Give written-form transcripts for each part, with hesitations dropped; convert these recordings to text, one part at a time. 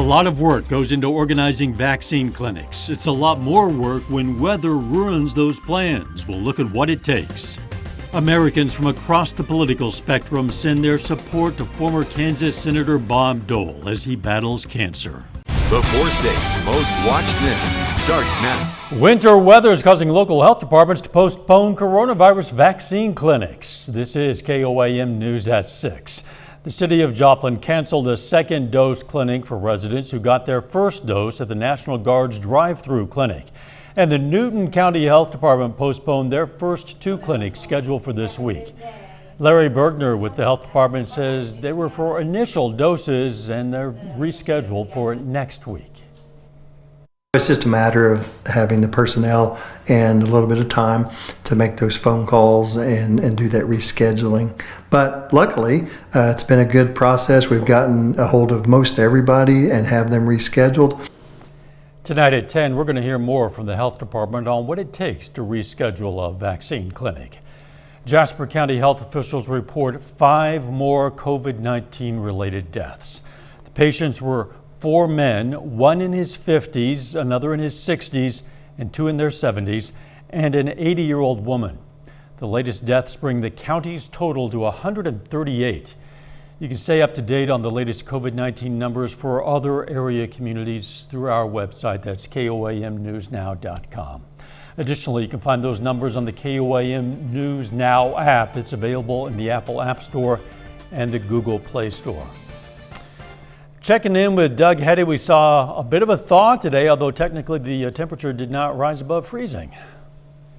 lot of work goes into organizing vaccine clinics. It's a lot more work when weather ruins those plans. We'll look at what it takes. Americans from across the political spectrum send their support to former Kansas Senator Bob Dole as he battles cancer. The 4 states' most watched news starts now. Winter weather is causing local health departments to postpone coronavirus vaccine clinics. This is KOAM News at 6. The city of Joplin canceled a second dose clinic for residents who got their first dose at the National Guard's drive-through clinic. And the Newton County Health Department postponed their first 2 clinics scheduled for this week. Larry Bergner with the health department says they were for initial doses and they're rescheduled for next week. It's just a matter of having the personnel and a little bit of time to make those phone calls and do that rescheduling. But luckily, it's been a good process. We've gotten a hold of most everybody and have them rescheduled. Tonight at 10, we're going to hear more from the health department on what it takes to reschedule a vaccine clinic. Jasper County health officials report 5 more COVID-19 related deaths. The patients were 4 men, 1 in his 50s, another in his 60s, and 2 in their 70s, and an 80-year-old woman. The latest deaths bring the county's total to 138. You can stay up to date on the latest COVID-19 numbers for other area communities through our website. That's KOAMnewsnow.com. Additionally, you can find those numbers on the KOAM News Now app. It's available in the Apple App Store and the Google Play Store. Checking in with Doug Heddy, we saw a bit of a thaw today, although technically the temperature did not rise above freezing.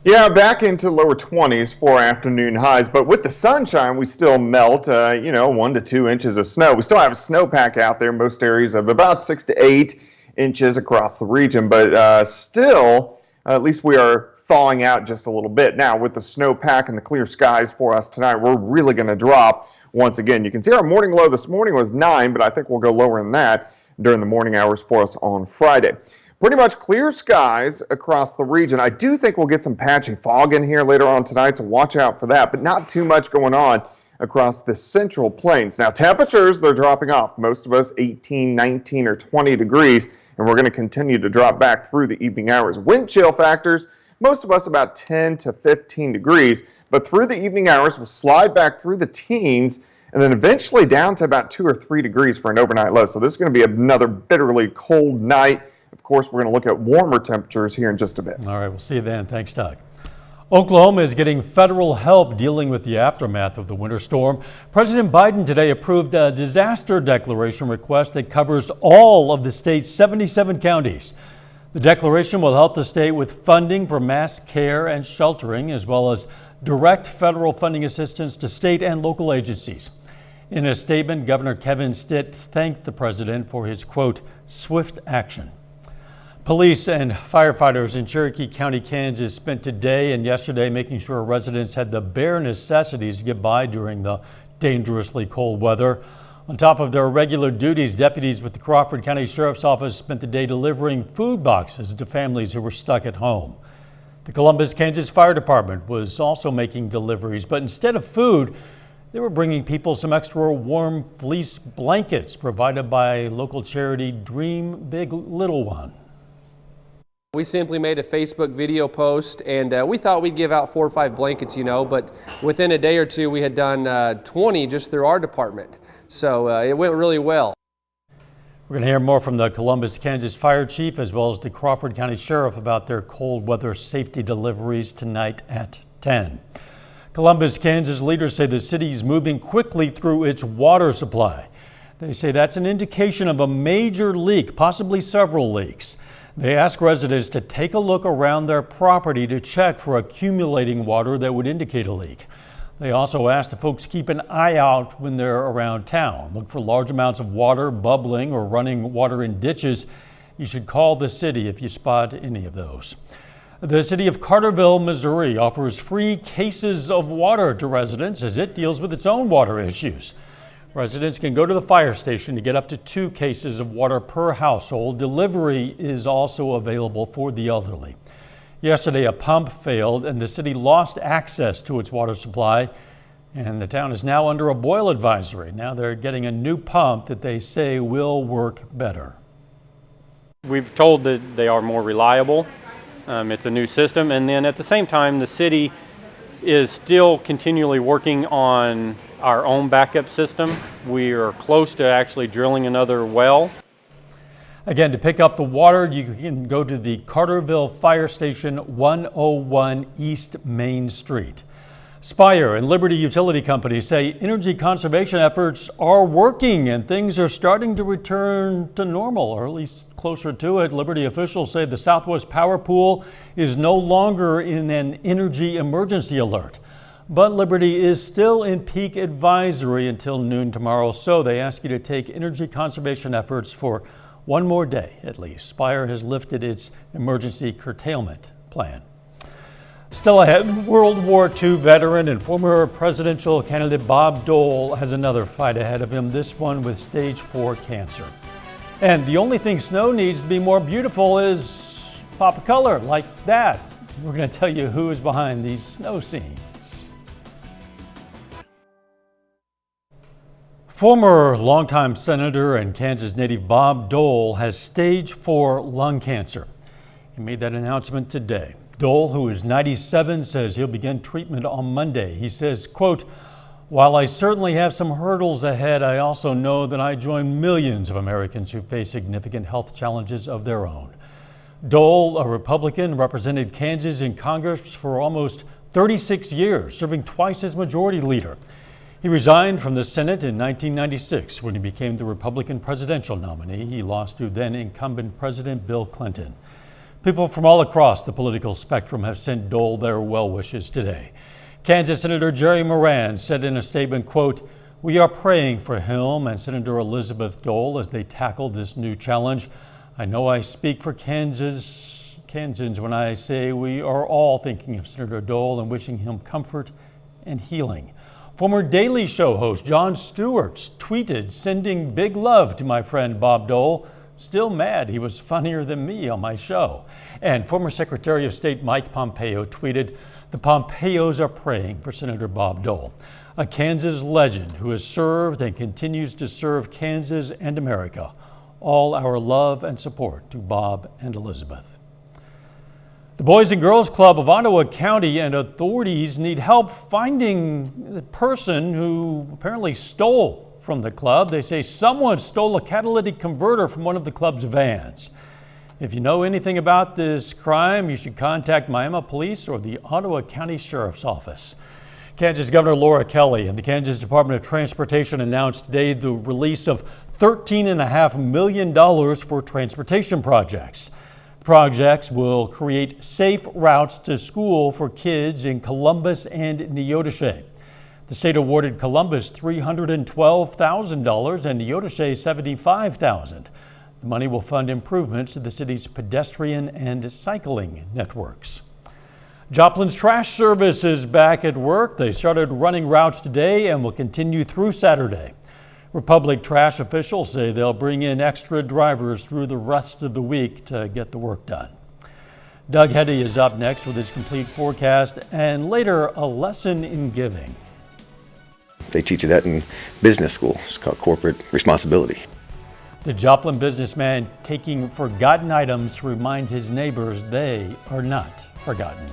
Yeah, back into lower 20s for afternoon highs, but with the sunshine, we still melt, 1 to 2 inches of snow. We still have a snowpack out there in most areas of about 6 to 8 inches across the region, but still, at least we are thawing out just a little bit. Now, with the snowpack and the clear skies for us tonight, we're really going to drop once again. You can see our morning low this morning was 9, but I think we'll go lower than that during the morning hours for us on Friday. Pretty much clear skies across the region. I do think we'll get some patchy fog in here later on tonight, so watch out for that, but not too much going on across the central plains. Now, temperatures, they're dropping off. Most of us 18, 19, or 20 degrees, and we're going to continue to drop back through the evening hours. Wind chill factors, most of us about 10 to 15 degrees, but through the evening hours, we'll slide back through the teens and then eventually down to about 2 or 3 degrees for an overnight low. So this is going to be another bitterly cold night. Of course, we're going to look at warmer temperatures here in just a bit. All right, we'll see you then. Thanks, Doug. Oklahoma is getting federal help dealing with the aftermath of the winter storm. President Biden today approved a disaster declaration request that covers all of the state's 77 counties. The declaration will help the state with funding for mass care and sheltering, as well as direct federal funding assistance to state and local agencies. In a statement, Governor Kevin Stitt thanked the president for his, quote, swift action. Police and firefighters in Cherokee County, Kansas spent today and yesterday making sure residents had the bare necessities to get by during the dangerously cold weather. On top of their regular duties, deputies with the Crawford County Sheriff's Office spent the day delivering food boxes to families who were stuck at home. The Columbus, Kansas Fire Department was also making deliveries, but instead of food, they were bringing people some extra warm fleece blankets provided by local charity Dream Big Little One. We simply made a Facebook video post, and we thought we'd give out 4 or 5 blankets, but within a day or two we had done 20 just through our department. So it went really well. We're going to hear more from the Columbus, Kansas Fire Chief as well as the Crawford County Sheriff about their cold weather safety deliveries tonight at 10. Columbus, Kansas leaders say the city is moving quickly through its water supply. They say that's an indication of a major leak, possibly several leaks. They ask residents to take a look around their property to check for accumulating water that would indicate a leak. They also ask the folks keep an eye out when they're around town. Look for large amounts of water bubbling or running water in ditches. You should call the city if you spot any of those. The city of Carterville, Missouri offers free cases of water to residents as it deals with its own water issues. Residents can go to the fire station to get up to 2 cases of water per household. Delivery is also available for the elderly. Yesterday, a pump failed and the city lost access to its water supply, and the town is now under a boil advisory. Now they're getting a new pump that they say will work better. We've told that they are more reliable. It's a new system, and then at the same time, the city is still continually working on our own backup system. We are close to actually drilling another well. Again, to pick up the water, you can go to the Carterville Fire Station, 101 East Main Street. Spire and Liberty Utility Company say energy conservation efforts are working and things are starting to return to normal, or at least closer to it. Liberty officials say the Southwest Power Pool is no longer in an energy emergency alert. But Liberty is still in peak advisory until noon tomorrow, so they ask you to take energy conservation efforts for one more day at least. Spire has lifted its emergency curtailment plan. Still ahead, World War II veteran and former presidential candidate Bob Dole has another fight ahead of him, this one with stage 4 cancer. And the only thing snow needs to be more beautiful is pop of color like that. We're going to tell you who is behind these snow scenes. Former longtime senator and Kansas native Bob Dole has stage 4 lung cancer. He made that announcement today. Dole, who is 97, says he'll begin treatment on Monday. He says, quote, "While I certainly have some hurdles ahead, I also know that I join millions of Americans who face significant health challenges of their own." Dole, a Republican, represented Kansas in Congress for almost 36 years, serving twice as majority leader. He resigned from the Senate in 1996 when he became the Republican presidential nominee. He lost to then incumbent President Bill Clinton. People from all across the political spectrum have sent Dole their well wishes today. Kansas Senator Jerry Moran said in a statement, quote, "We are praying for him and Senator Elizabeth Dole as they tackle this new challenge. I know I speak for Kansans when I say we are all thinking of Senator Dole and wishing him comfort and healing." Former Daily Show host Jon Stewart tweeted, "Sending big love to my friend Bob Dole. Still mad he was funnier than me on my show." And former Secretary of State Mike Pompeo tweeted, "The Pompeos are praying for Senator Bob Dole, a Kansas legend who has served and continues to serve Kansas and America. All our love and support to Bob and Elizabeth." The Boys and Girls Club of Ottawa County and authorities need help finding the person who apparently stole from the club. They say someone stole a catalytic converter from one of the club's vans. If you know anything about this crime, you should contact Miami Police or the Ottawa County Sheriff's Office. Kansas Governor Laura Kelly and the Kansas Department of Transportation announced today the release of $13.5 million for transportation projects. Projects will create safe routes to school for kids in Columbus and Neodesha. The state awarded Columbus $312,000 and Neodesha $75,000. The money will fund improvements to the city's pedestrian and cycling networks. Joplin's trash service is back at work. They started running routes today and will continue through Saturday. Republic Trash officials say they'll bring in extra drivers through the rest of the week to get the work done. Doug Heddy is up next with his complete forecast and later a lesson in giving. They teach you that in business school. It's called corporate responsibility. The Joplin businessman taking forgotten items to remind his neighbors they are not forgotten.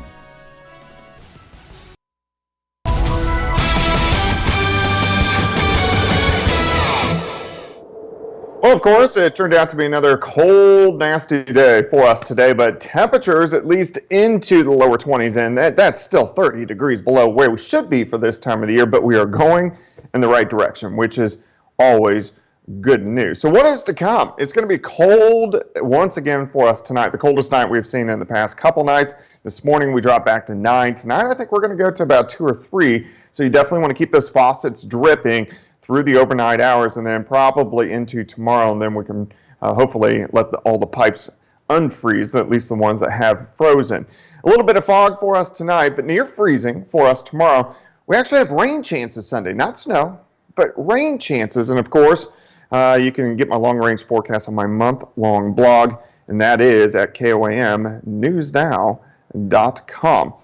Well, of course, it turned out to be another cold, nasty day for us today, but temperatures at least into the lower 20s, and that's still 30 degrees below where we should be for this time of the year, but we are going in the right direction, which is always good news. So what is to come? It's going to be cold once again for us tonight, the coldest night we've seen in the past couple nights. This morning we dropped back to 9. Tonight I think we're going to go to about 2 or 3, so you definitely want to keep those faucets dripping through the overnight hours and then probably into tomorrow, and then we can hopefully let all the pipes unfreeze, at least the ones that have frozen. A little bit of fog for us tonight, but near freezing for us tomorrow. We actually have rain chances Sunday, not snow, but rain chances. And of course, you can get my long-range forecast on my month-long blog, and that is at KOAMnewsnow.com.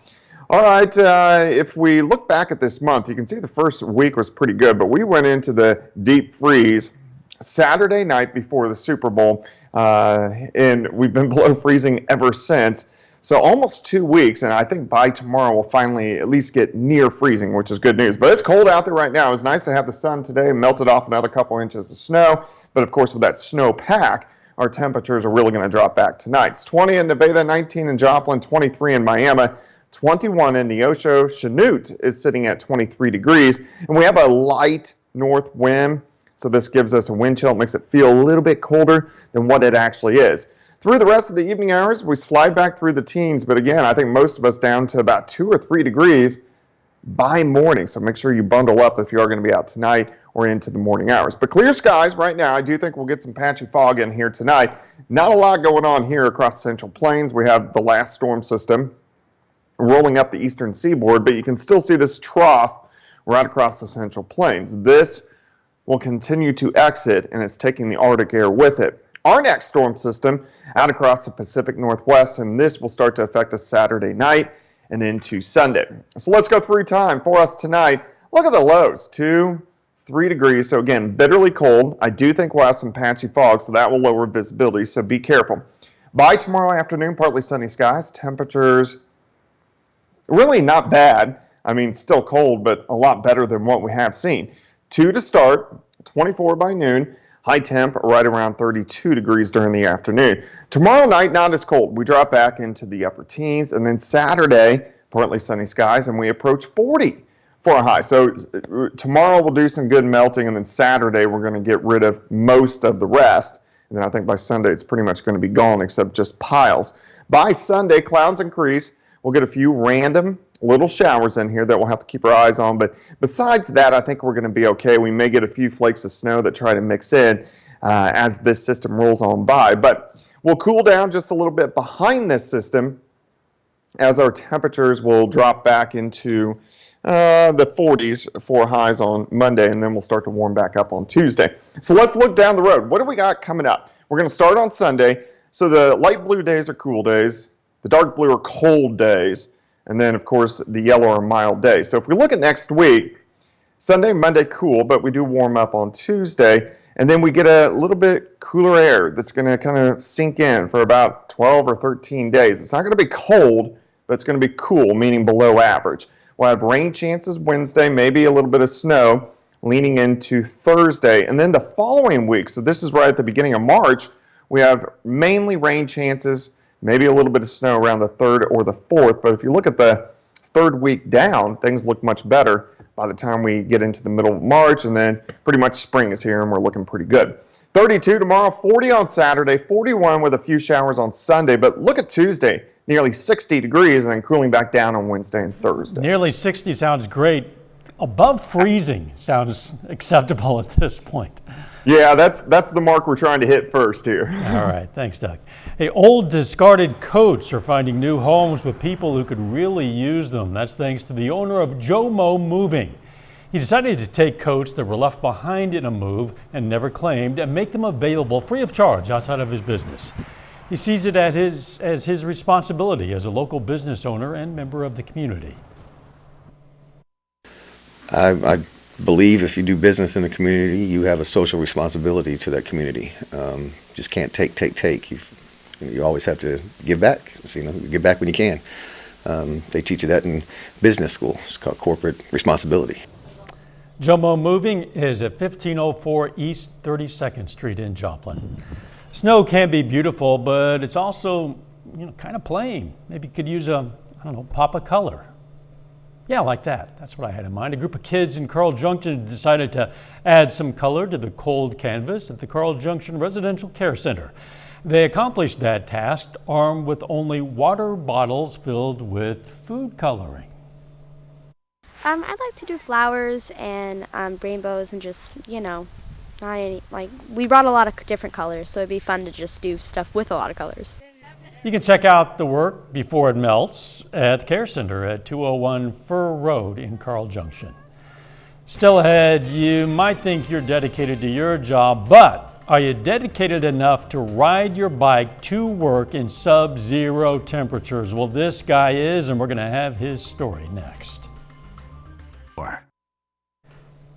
All right, if we look back at this month, you can see the first week was pretty good, but we went into the deep freeze Saturday night before the Super Bowl, and we've been below freezing ever since. So almost 2 weeks, and I think by tomorrow we'll finally at least get near freezing, which is good news. But it's cold out there right now. It was nice to have the sun today, melted off another couple inches of snow. But of course, with that snow pack, our temperatures are really going to drop back tonight. It's 20 in Nevada, 19 in Joplin, 23 in Miami, 21 in Neosho. Chanute is sitting at 23 degrees, and we have a light north wind, so this gives us a wind chill. It makes it feel a little bit colder than what it actually is. Through the rest of the evening hours, we slide back through the teens, but again, I think most of us down to about 2 or 3 degrees by morning. So make sure you bundle up if you are going to be out tonight or into the morning hours. But clear skies right now. I do think we'll get some patchy fog in here tonight. Not a lot going on here across the Central Plains. We have the last storm system rolling up the eastern seaboard, but you can still see this trough right across the Central Plains. This will continue to exit, and it's taking the Arctic air with it. Our next storm system out across the Pacific Northwest, and this will start to affect us Saturday night and into Sunday. So let's go through time for us tonight. Look at the lows, 2, 3 degrees. So again, bitterly cold. I do think we'll have some patchy fog, so that will lower visibility, so be careful. By tomorrow afternoon, partly sunny skies. Temperatures really not bad. I mean, still cold, but a lot better than what we have seen. 2 to start, 24 by noon. High temp right around 32 degrees during the afternoon. Tomorrow night, not as cold. We drop back into the upper teens. And then Saturday, partly sunny skies, and we approach 40 for a high. So tomorrow we'll do some good melting, and then Saturday we're going to get rid of most of the rest. And then I think by Sunday it's pretty much going to be gone except just piles. By Sunday, clouds increase. We'll get a few random little showers in here that we'll have to keep our eyes on. But besides that, I think we're going to be okay. We may get a few flakes of snow that try to mix in as this system rolls on by. But we'll cool down just a little bit behind this system as our temperatures will drop back into the 40s for highs on Monday, and then we'll start to warm back up on Tuesday. So let's look down the road. What do we got coming up? We're going to start on Sunday. So the light blue days are cool days. The dark blue are cold days. And then, of course, the yellow are mild days. So if we look at next week, Sunday, Monday, cool, but we do warm up on Tuesday. And then we get a little bit cooler air that's going to kind of sink in for about 12 or 13 days. It's not going to be cold, but it's going to be cool, meaning below average. We'll have rain chances Wednesday, maybe a little bit of snow leaning into Thursday. And then the following week, so this is right at the beginning of March, we have mainly rain chances, maybe a little bit of snow around the 3rd or the 4th. But if you look at the 3rd week down, things look much better by the time we get into the middle of March. And then pretty much spring is here and we're looking pretty good. 32 tomorrow, 40 on Saturday, 41 with a few showers on Sunday. But look at Tuesday, nearly 60 degrees, and then cooling back down on Wednesday and Thursday. Nearly 60 sounds great. Above freezing sounds acceptable at this point. Yeah, that's the mark we're trying to hit first here. All right, thanks, Doug. Hey, old discarded coats are finding new homes with people who could really use them. That's thanks to the owner of Jomo Moving. He decided to take coats that were left behind in a move and never claimed and make them available free of charge outside of his business. He sees it as his responsibility as a local business owner and member of the community. I believe if you do business in the community, you have a social responsibility to that community. Just can't take. You always have to give back. So, give back when you can. They teach you that in business school. It's called corporate responsibility. Jomo Moving is at 1504 East 32nd Street in Joplin. Snow can be beautiful, but it's also, kind of plain. Maybe you could use pop of color. Yeah, like that. That's what I had in mind. A group of kids in Carl Junction decided to add some color to the cold canvas at the Carl Junction Residential Care Center. They accomplished that task armed with only water bottles filled with food coloring. I'd like to do flowers and rainbows and just, not any, we brought a lot of different colors, so it'd be fun to just do stuff with a lot of colors. You can check out the work before it melts at the Care Center at 201 Fur Road in Carl Junction. Still ahead, you might think you're dedicated to your job, but are you dedicated enough to ride your bike to work in sub-zero temperatures? Well, this guy is, and we're going to have his story next.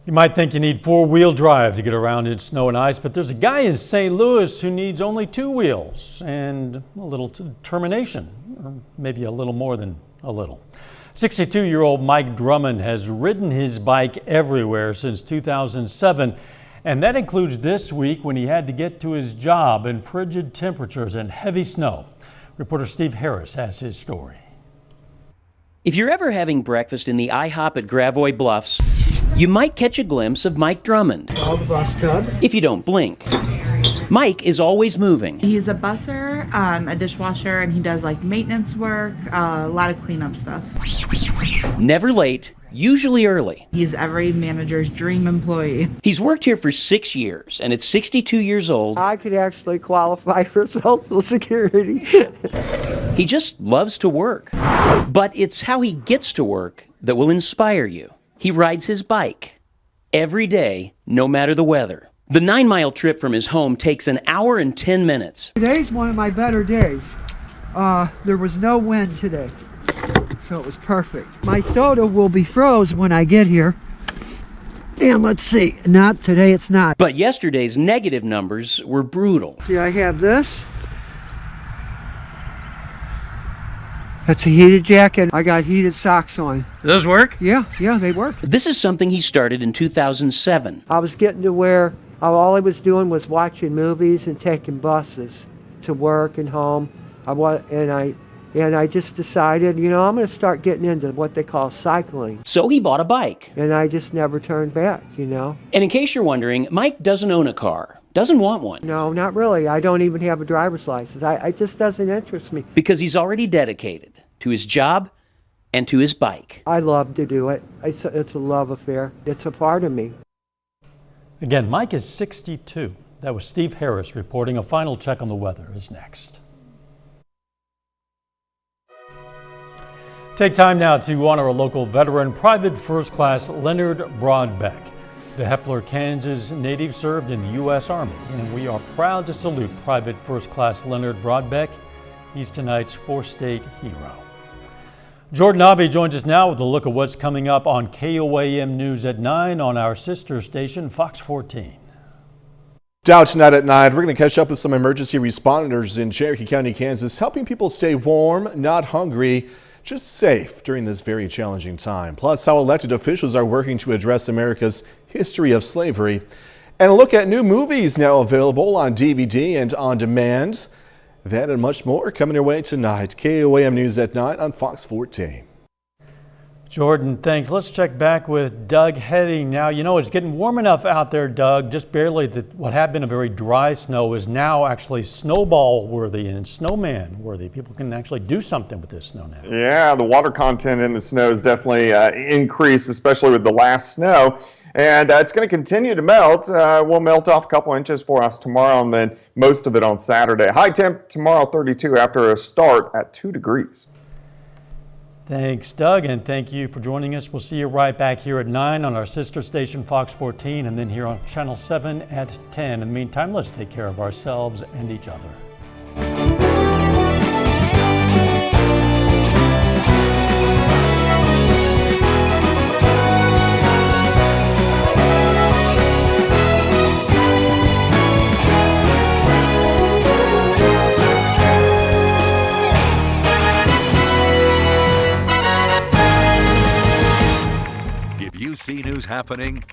You might think you need four-wheel drive to get around in snow and ice, but there's a guy in St. Louis who needs only two wheels and a little determination, or maybe a little more than a little. 62-year-old Mike Drummond has ridden his bike everywhere since 2007, and that includes this week when he had to get to his job in frigid temperatures and heavy snow. Reporter Steve Harris has his story. If you're ever having breakfast in the IHOP at Gravois Bluffs, you might catch a glimpse of Mike Drummond. All the bus tubs. If you don't blink. Mike is always moving. He's a busser, a dishwasher, and he does like maintenance work, a lot of cleanup stuff. Never late, usually early. He's every manager's dream employee. He's worked here for 6 years, and at 62 years old, I could actually qualify for Social Security. he just loves to work. But it's how he gets to work that will inspire you. He rides his bike every day, no matter the weather. The 9-mile trip from his home takes an hour and 10 minutes. Today's one of my better days. There was no wind today, so it was perfect. My soda will be froze when I get here. And let's see, not today, it's not. But yesterday's negative numbers were brutal. See, I have this. That's a heated jacket. I got heated socks on. Those work? Yeah, they work. This is something he started in 2007. I was getting to where all I was doing was watching movies and taking buses to work and home. And I just decided, I'm going to start getting into what they call cycling. So he bought a bike. And I just never turned back, And in case you're wondering, Mike doesn't own a car. Doesn't want one. No, not really. I don't even have a driver's license. It just doesn't interest me. Because he's already dedicated to his job and to his bike. I love to do it. It's a love affair. It's a part of me. Again, Mike is 62. That was Steve Harris reporting. A final check on the weather is next. Take time now to honor a local veteran, Private First Class Leonard Broadbeck. The Hepler, Kansas native served in the U.S. Army, and we are proud to salute Private First Class Leonard Broadbeck. He's tonight's four-state hero. Jordan Abbey joins us now with a look at what's coming up on KOAM News at 9 on our sister station, Fox 14. Down tonight at 9, we're going to catch up with some emergency responders in Cherokee County, Kansas, helping people stay warm, not hungry, just safe during this very challenging time. Plus, how elected officials are working to address America's history of slavery. And a look at new movies now available on DVD and on demand. That and much more coming your way tonight. KOAM News at 9 on Fox 14. Jordan, thanks. Let's check back with Doug Heading now. It's getting warm enough out there, Doug, just barely that what had been a very dry snow is now actually snowball worthy and snowman worthy. People can actually do something with this snow now. Yeah, the water content in the snow is definitely increased, especially with the last snow. And it's going to continue to melt. We'll melt off a couple inches for us tomorrow, and then most of it on Saturday. High temp tomorrow, 32 after a start at 2 degrees. Thanks, Doug, and thank you for joining us. We'll see you right back here at 9 on our sister station, Fox 14, and then here on Channel 7 at 10. In the meantime, let's take care of ourselves and each other. If you see news happening,